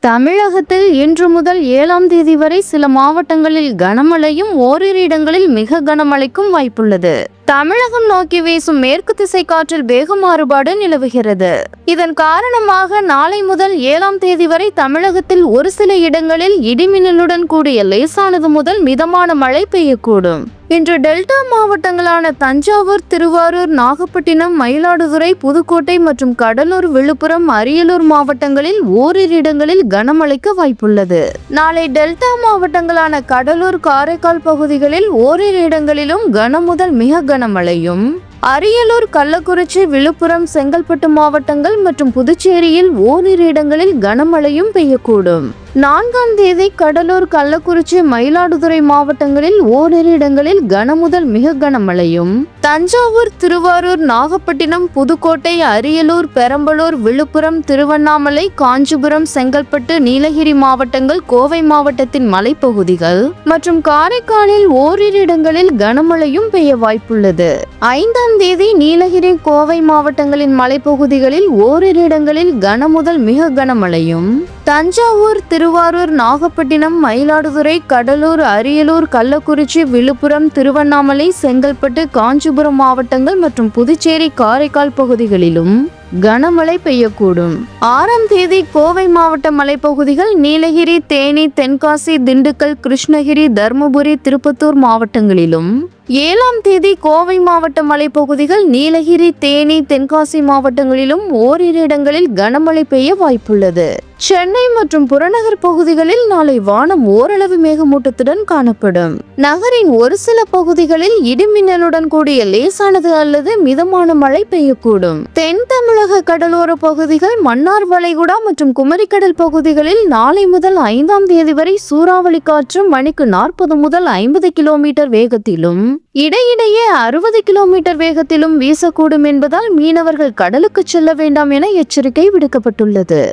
தமிழகத்தில் இன்று முதல் 7ஆம் தேதி வரை சில மாவட்டங்களில் கனமழையும் ஓரிரு இடங்களில் மிக கனமழைக்கும் வாய்ப்புள்ளது. தமிழகம் நோக்கி வீசும் மேற்கு திசை காற்றில் வேக மாறுபாடு நிலவுகிறது. இதன் காரணமாக நாளை முதல் 7ஆம் தேதி வரை தமிழகத்தில் ஒரு சில இடங்களில் இடிமின்னலுடன் கூடிய லேசானது முதல் மிதமான மழை பெய்யக்கூடும். இன்று டெல்டா மாவட்டங்களான தஞ்சாவூர், திருவாரூர், நாகப்பட்டினம், மயிலாடுதுறை, புதுக்கோட்டை மற்றும் கடலூர், விழுப்புரம், அரியலூர் மாவட்டங்களில் ஓரிரு இடங்களில் கனமழைக்கு வாய்ப்புள்ளது. நாளை டெல்டா மாவட்டங்களான கடலூர், காரைக்கால் பகுதிகளில் ஓரிரு இடங்களிலும் கன முதல் மிக கனமழையும், அரியலூர், கள்ளக்குறிச்சி, விழுப்புரம், செங்கல்பட்டு மாவட்டங்கள் மற்றும் புதுச்சேரியில் ஓரிரு இடங்களில் கனமழையும் பெய்யக்கூடும். 4ஆம் தேதி கடலூர், கள்ளக்குறிச்சி, மயிலாடுதுறை மாவட்டங்களில் ஓரிரு இடங்களில் கன முதல் மிக கனமழையும், தஞ்சாவூர், திருவாரூர், நாகப்பட்டினம், புதுக்கோட்டை, அரியலூர், பெரம்பலூர், விழுப்புரம், திருவண்ணாமலை, காஞ்சிபுரம், செங்கல்பட்டு, நீலகிரி மாவட்டங்கள், கோவை மாவட்டத்தின் மலைப்பகுதிகள் மற்றும் காரைக்காலில் ஓரிரு இடங்களில் கனமழையும் பெய்ய வாய்ப்புள்ளது. 5ஆம் தேதி நீலகிரி, கோவை மாவட்டங்களின் மலைப்பகுதிகளில் ஓரிரு இடங்களில் கன முதல் மிக கனமழையும், தஞ்சாவூர், திருவாரூர், நாகப்பட்டினம், மயிலாடுதுறை, கடலூர், அரியலூர், கள்ளக்குறிச்சி, விழுப்புரம், திருவண்ணாமலை, செங்கல்பட்டு, காஞ்சிபுரம் மாவட்டங்கள் மற்றும் புதுச்சேரி, காரைக்கால் பகுதிகளிலும் கனமழை பெய்யக்கூடும். 6ஆம் தேதி கோவை மாவட்ட மலைப்பகுதிகள், நீலகிரி, தேனி, தென்காசி, திண்டுக்கல், கிருஷ்ணகிரி, தர்மபுரி, திருப்பத்தூர் மாவட்டங்களிலும், 7ஆம் தேதி கோவை மாவட்ட மலைப்பகுதிகள், நீலகிரி, தேனி, தென்காசி மாவட்டங்களிலும் ஓரிரு இடங்களில் கனமழை பெய்ய வாய்ப்புள்ளது. சென்னை மற்றும் புறநகர் பகுதிகளில் நாளை வானம் ஓரளவு மேகமூட்டத்துடன் காணப்படும். நகரின் ஒரு சில பகுதிகளில் இடிமின்னலுடன் கூடிய லேசானது அல்லது மிதமான மழை பெய்யக்கூடும். தென் தமிழக கடலோர பகுதிகள், மன்னார் வளைகுடா மற்றும் குமரிக்கடல் பகுதிகளில் நாளை முதல் 5ஆம் தேதி வரை சூறாவளி காற்று மணிக்கு 40 முதல் 50 கிலோமீட்டர் வேகத்திலும் இடையிடையே 60 கிலோமீட்டர் வேகத்திலும் வீசக்கூடும் என்பதால் மீனவர்கள் கடலுக்கு செல்ல வேண்டாம் என எச்சரிக்கை விடுக்கப்பட்டுள்ளது.